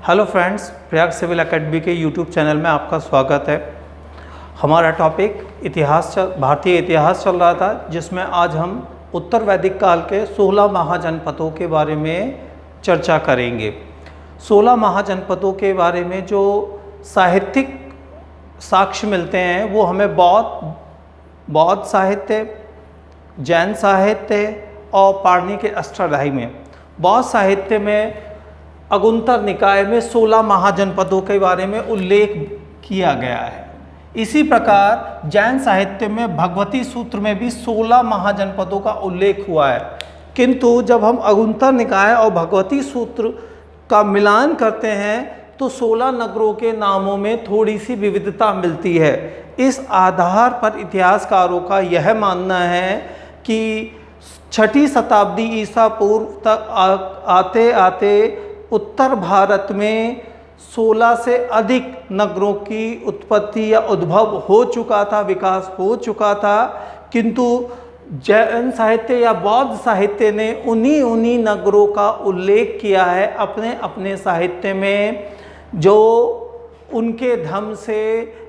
Hello friends, Prayag civil academy के YouTube channel में आपका स्वागत है। हमारा टॉपिक भारतीय इतिहास चल रहा था, जिसमें आज हम उत्तर वैदिक काल के 16 महाजनपदों के बारे में चर्चा करेंगे। 16 महाजनपदों के बारे में जो साहित्यिक साक्ष्य मिलते हैं वो हमें बौद्ध साहित्य, जैन साहित्य और पाणिनि के अष्टाध्यायी में। बौद्ध साहित्य में अगुंतर निकाय में 16 महाजनपदों के बारे में उल्लेख किया गया है। इसी प्रकार जैन साहित्य में भगवती सूत्र में भी 16 महाजनपदों का उल्लेख हुआ है। किंतु जब हम अगुंतर निकाय और भगवती सूत्र का मिलान करते हैं तो 16 नगरों के नामों में थोड़ी सी विविधता मिलती है। इस आधार पर इतिहासकारों का यह मानना है कि 6ठी शताब्दी ईसा पूर्व तक आते आते उत्तर भारत में 16 से अधिक नगरों की उत्पत्ति या उद्भव हो चुका था, विकास हो चुका था। किंतु जैन साहित्य या बौद्ध साहित्य ने उन्हीं नगरों का उल्लेख किया है अपने अपने साहित्य में, जो उनके धर्म से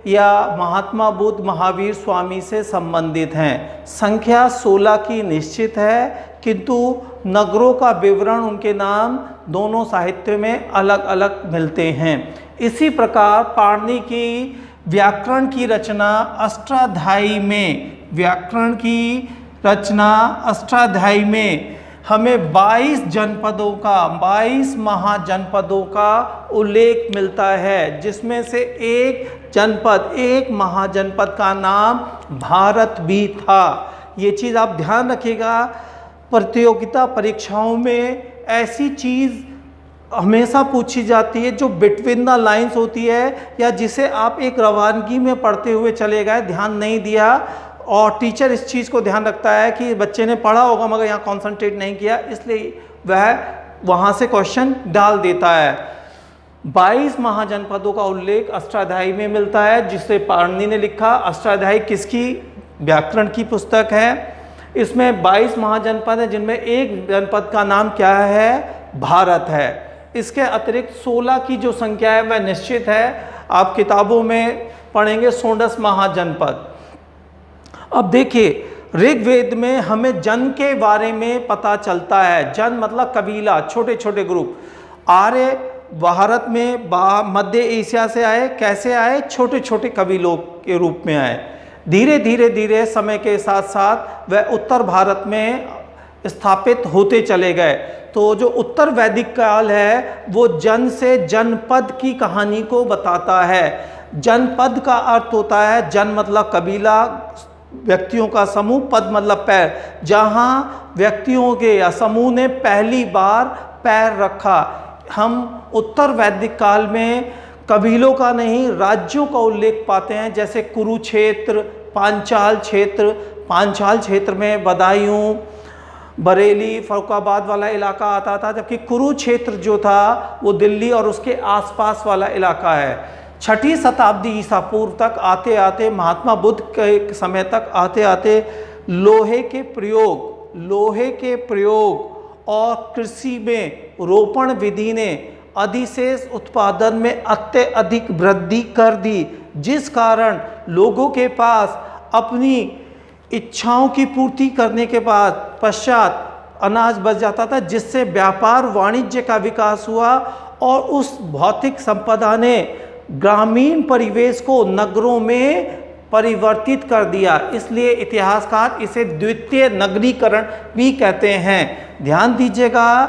या महात्मा बुद्ध, महावीर स्वामी से संबंधित हैं। संख्या 16 की निश्चित है, किंतु नगरों का विवरण, उनके नाम दोनों साहित्य में अलग अलग मिलते हैं। इसी प्रकार पाणिनि की व्याकरण की रचना अष्टाध्यायी में हमें 22 महाजनपदों का उल्लेख मिलता है, जिसमें से एक महाजनपद का नाम भारत भी था। ये चीज़ आप ध्यान रखिएगा। प्रतियोगिता परीक्षाओं में ऐसी चीज़ हमेशा पूछी जाती है जो बिटवीन द लाइंस होती है, या जिसे आप एक रवानगी में पढ़ते हुए चले गए, ध्यान नहीं दिया, और टीचर इस चीज़ को ध्यान रखता है कि बच्चे ने पढ़ा होगा मगर यहाँ कॉन्सेंट्रेट नहीं किया, इसलिए वह वहाँ से क्वेश्चन डाल देता है। 22 महाजनपदों का उल्लेख अष्टाध्यायी में मिलता है, जिसे पाणिनि ने लिखा। अष्टाध्यायी किसकी? व्याकरण की पुस्तक है। इसमें 22 महाजनपद हैं, जिनमें एक जनपद का नाम क्या है? भारत है। इसके अतिरिक्त 16 की जो संख्या है वह निश्चित है। आप किताबों में पढ़ेंगे 16 महाजनपद। अब देखिए, ऋग्वेद में हमें जन के बारे में पता चलता है। जन मतलब कबीला, छोटे छोटे ग्रुप। आर्य भारत में मध्य एशिया से आए। कैसे आए? छोटे छोटे कबीलों के रूप में आए। धीरे समय के साथ साथ वह उत्तर भारत में स्थापित होते चले गए। तो जो उत्तर वैदिक काल है वो जन से जनपद की कहानी को बताता है। जनपद का अर्थ होता है, जन मतलब कबीला, व्यक्तियों का समूह, पद मतलब पैर, जहाँ व्यक्तियों के या समूह ने पहली बार पैर रखा। हम उत्तर वैदिक काल में कबीलों का नहीं, राज्यों का उल्लेख पाते हैं, जैसे कुरुक्षेत्र, पांचाल क्षेत्र में बदायूं, बरेली, फरुखाबाद वाला इलाका आता था, जबकि कुरुक्षेत्र जो था वो दिल्ली और उसके आसपास वाला इलाका है। 6ठी शताब्दी ईसा पूर्व तक आते आते, महात्मा बुद्ध के समय तक आते आते लोहे के प्रयोग और कृषि में रोपण विधि ने अधिशेष उत्पादन में अत्यधिक वृद्धि कर दी, जिस कारण लोगों के पास अपनी इच्छाओं की पूर्ति करने के पश्चात अनाज बच जाता था, जिससे व्यापार वाणिज्य का विकास हुआ और उस भौतिक संपदा ने ग्रामीण परिवेश को नगरों में परिवर्तित कर दिया। इसलिए इतिहासकार इसे द्वितीय नगरीकरण भी कहते हैं। ध्यान दीजिएगा,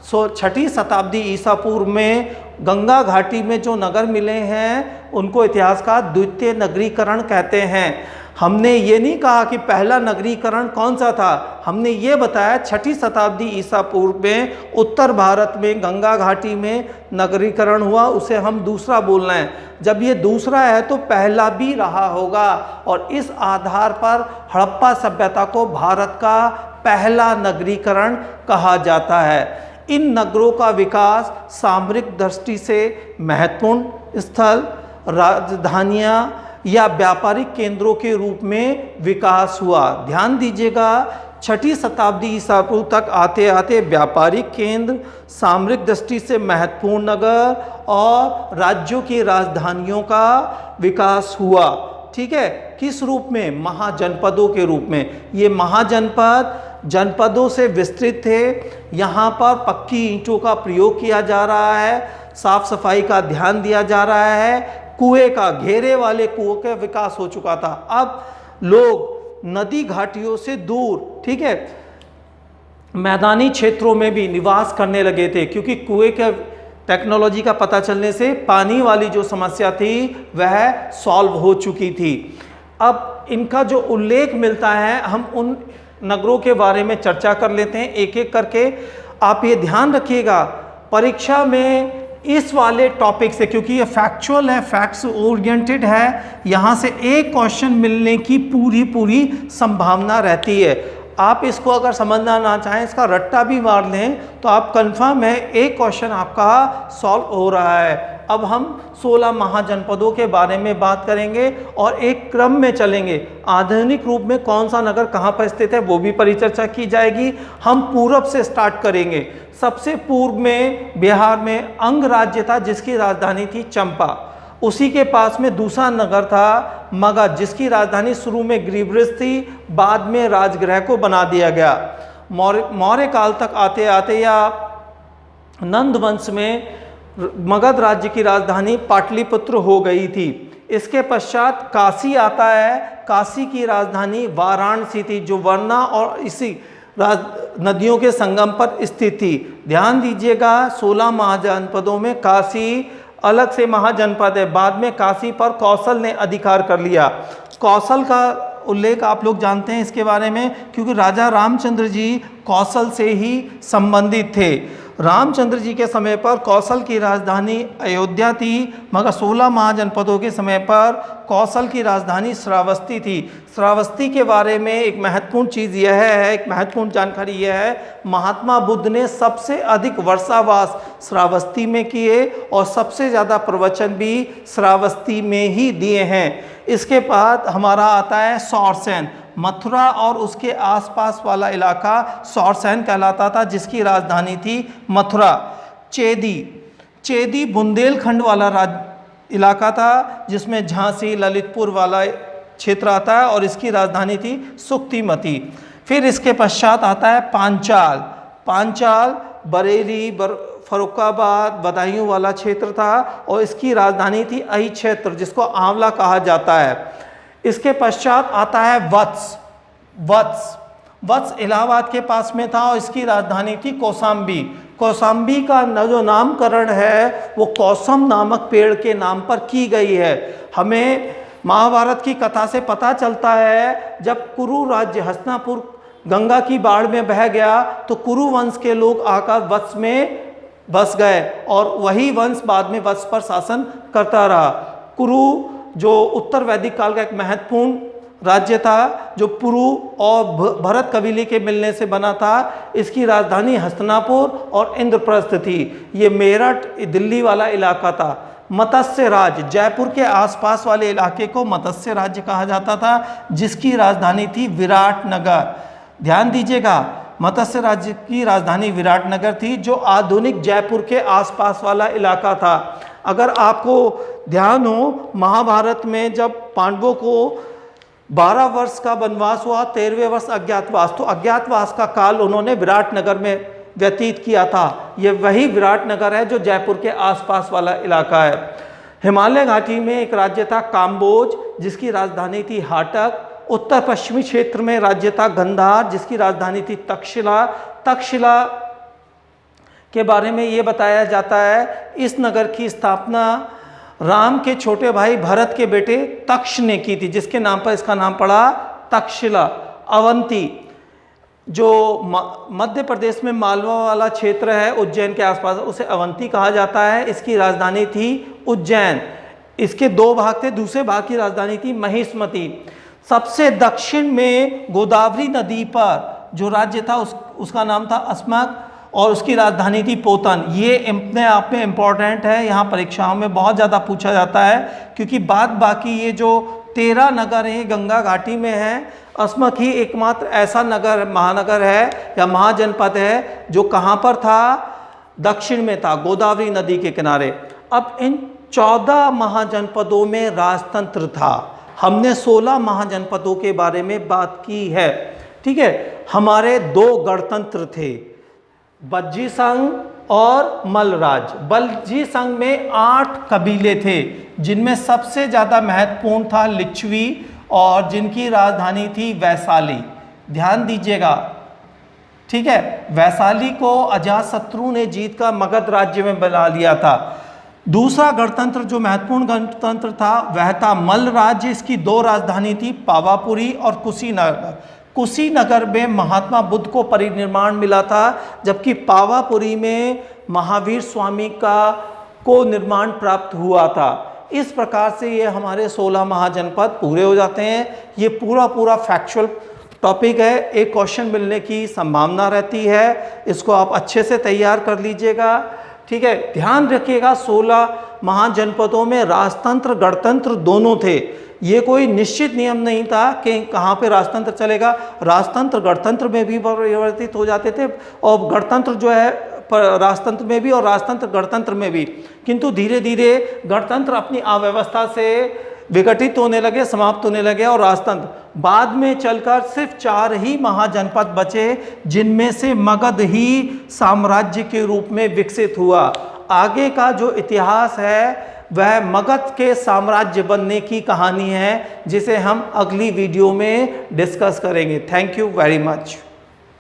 6ठी शताब्दी ईसा पूर्व में गंगा घाटी में जो नगर मिले हैं उनको इतिहासकार द्वितीय नगरीकरण कहते हैं। हमने ये नहीं कहा कि पहला नगरीकरण कौन सा था, हमने ये बताया 6ठी शताब्दी ईसा पूर्व में उत्तर भारत में गंगा घाटी में नगरीकरण हुआ, उसे हम दूसरा बोलना है। जब ये दूसरा है तो पहला भी रहा होगा, और इस आधार पर हड़प्पा सभ्यता को भारत का पहला नगरीकरण कहा जाता है। इन नगरों का विकास सामरिक दृष्टि से महत्वपूर्ण स्थल, राजधानियाँ या व्यापारिक केंद्रों के रूप में विकास हुआ। ध्यान दीजिएगा छठी शताब्दी ईसा पूर्व तक आते आते व्यापारिक केंद्र, सामरिक दृष्टि से महत्वपूर्ण नगर और राज्यों की राजधानियों का विकास हुआ। ठीक है, किस रूप में? महाजनपदों के रूप में। ये महाजनपद जनपदों से विस्तृत थे। यहाँ पर पक्की ईंटों का प्रयोग किया जा रहा है, साफ सफाई का ध्यान दिया जा रहा है, कुएं का, घेरे वाले कुओं का विकास हो चुका था। अब लोग नदी घाटियों से दूर, ठीक है, मैदानी क्षेत्रों में भी निवास करने लगे थे, क्योंकि कुएं के टेक्नोलॉजी का पता चलने से पानी वाली जो समस्या थी वह सॉल्व हो चुकी थी। अब इनका जो उल्लेख मिलता है, हम उन नगरों के बारे में चर्चा कर लेते हैं एक एक करके। आप ये ध्यान रखिएगा परीक्षा में इस वाले टॉपिक से, क्योंकि ये फैक्चुअल है, फैक्ट्स ओरिएंटेड है, यहाँ से एक क्वेश्चन मिलने की पूरी संभावना रहती है। आप इसको अगर समझना ना चाहें, इसका रट्टा भी मार लें, तो आप कंफर्म है एक क्वेश्चन आपका सॉल्व हो रहा है। अब हम 16 महाजनपदों के बारे में बात करेंगे और एक क्रम में चलेंगे। आधुनिक रूप में कौन सा नगर कहाँ पर स्थित है वो भी परिचर्चा की जाएगी। हम पूरब से स्टार्ट करेंगे। सबसे पूर्व में बिहार में अंग राज्य था, जिसकी राजधानी थी चंपा। उसी के पास में दूसरा नगर था मगध, जिसकी राजधानी शुरू में गिरिब्रज थी, बाद में राजगृह को बना दिया गया। मौर्य काल तक आते आते या नंद वंश में मगध राज्य की राजधानी पाटलिपुत्र हो गई थी। इसके पश्चात काशी आता है। काशी की राजधानी वाराणसी थी, जो वरना और इसी नदियों के संगम पर स्थित थी। ध्यान दीजिएगा 16 महाजनपदों में काशी अलग से महाजनपद है। बाद में काशी पर कौशल ने अधिकार कर लिया। कौशल का उल्लेख आप लोग जानते हैं इसके बारे में, क्योंकि राजा रामचंद्र जी कौशल से ही संबंधित थे। रामचंद्र जी के समय पर कौशल की राजधानी अयोध्या थी, मगर 16 महाजनपदों के समय पर कौशल की राजधानी श्रावस्ती थी। श्रावस्ती के बारे में एक महत्वपूर्ण चीज़ यह है, एक महत्वपूर्ण जानकारी यह है, महात्मा बुद्ध ने सबसे अधिक वर्षावास श्रावस्ती में किए और सबसे ज़्यादा प्रवचन भी श्रावस्ती में ही दिए हैं। इसके बाद हमारा आता है सौरसेन। मथुरा और उसके आसपास वाला इलाका सौरसेन कहलाता था, जिसकी राजधानी थी मथुरा। चेदी बुंदेलखंड वाला इलाका था, जिसमें झांसी ललितपुर वाला क्षेत्र आता है और इसकी राजधानी थी सुक्तिमती। फिर इसके पश्चात आता है पांचाल बरेली फरुखाबाद बदायूं वाला क्षेत्र था और इसकी राजधानी थी अहि क्षेत्र, जिसको आंवला कहा जाता है। इसके पश्चात आता है वत्स इलाहाबाद के पास में था और इसकी राजधानी थी कौशाम्बी का जो नामकरण है वो कौसम नामक पेड़ के नाम पर की गई है। हमें महाभारत की कथा से पता चलता है, जब कुरु राज्य हस्तिनापुर गंगा की बाढ़ में बह गया तो कुरु वंश के लोग आकर वत्स में बस गए और वही वंश बाद में वत्स पर शासन करता रहा। कुरु जो उत्तर वैदिक काल का एक महत्वपूर्ण राज्य था, जो पुरु और भरत कबीले के मिलने से बना था। इसकी राजधानी हस्तिनापुर और इंद्रप्रस्थ थी। ये मेरठ दिल्ली वाला इलाका था। मत्स्य राज्य जयपुर के आसपास वाले इलाके को मत्स्य राज्य कहा जाता था, जिसकी राजधानी थी विराटनगर। ध्यान दीजिएगा, मत्स्य राज्य की राजधानी विराटनगर थी, जो आधुनिक जयपुर के आसपास वाला इलाका था। अगर आपको ध्यान हो, महाभारत में जब पांडवों को 12 वर्ष का वनवास हुआ, 13वें वर्ष अज्ञातवास, तो अज्ञातवास का काल उन्होंने विराटनगर में व्यतीत किया था। ये वही विराटनगर है जो जयपुर के आसपास वाला इलाका है। हिमालय घाटी में एक राज्य था काम्बोज, जिसकी राजधानी थी हाटक। उत्तर पश्चिमी क्षेत्र में राज्य था गंधार, जिसकी राजधानी थी तक्षशिला के बारे में ये बताया जाता है, इस नगर की स्थापना राम के छोटे भाई भरत के बेटे तक्ष ने की थी, जिसके नाम पर इसका नाम पड़ा तक्षशिला। अवंती जो मध्य प्रदेश में मालवा वाला क्षेत्र है उज्जैन के आसपास, उसे अवंती कहा जाता है। इसकी राजधानी थी उज्जैन। इसके 2 भाग थे, दूसरे भाग की राजधानी थी महिष्मती। सबसे दक्षिण में गोदावरी नदी पर जो राज्य था उसका नाम था अस्मक और उसकी राजधानी थी पोतन। ये अपने आप में इम्पॉर्टेंट है, यहाँ परीक्षाओं में बहुत ज़्यादा पूछा जाता है, क्योंकि बाकी ये जो 13 नगर हैं गंगा घाटी में हैं। अस्मक ही एकमात्र ऐसा नगर महानगर है या महाजनपद है जो कहाँ पर था, दक्षिण में था, गोदावरी नदी के किनारे। अब इन 14 महाजनपदों में राजतंत्र था। हमने 16 महाजनपदों के बारे में बात की है, ठीक है। हमारे 2 गणतंत्र थे, बज्जी संघ और मल्लराज। बज्जी संघ में 8 कबीले थे, जिनमें सबसे ज़्यादा महत्वपूर्ण था लिच्छवी और जिनकी राजधानी थी वैशाली। ध्यान दीजिएगा, ठीक है। वैशाली को अजातशत्रु ने जीत का मगध राज्य में बना लिया था। दूसरा गणतंत्र जो महत्वपूर्ण गणतंत्र था वह था मल्ल राज्य। इसकी 2 राजधानी थी, पावापुरी और कुशीनगर। कुशीनगर में महात्मा बुद्ध को परिनिर्वाण मिला था, जबकि पावापुरी में महावीर स्वामी को निर्माण प्राप्त हुआ था। इस प्रकार से ये हमारे 16 महाजनपद पूरे हो जाते हैं। ये पूरा फैक्चुअल टॉपिक है, एक क्वेश्चन मिलने की संभावना रहती है, इसको आप अच्छे से तैयार कर लीजिएगा, ठीक है। ध्यान रखिएगा 16 महाजनपदों में राजतंत्र गणतंत्र दोनों थे। ये कोई निश्चित नियम नहीं था कि कहाँ पे राजतंत्र चलेगा। राजतंत्र गणतंत्र में भी परिवर्तित हो जाते थे और गणतंत्र जो है राजतंत्र में भी और राजतंत्र गणतंत्र में भी, किंतु धीरे धीरे गणतंत्र अपनी अव्यवस्था से विघटित होने लगे, समाप्त होने लगे और राजतंत्र बाद में चलकर सिर्फ 4 ही महाजनपद बचे, जिनमें से मगध ही साम्राज्य के रूप में विकसित हुआ। आगे का जो इतिहास है वह मगध के साम्राज्य बनने की कहानी है, जिसे हम अगली वीडियो में डिस्कस करेंगे। Thank you very much.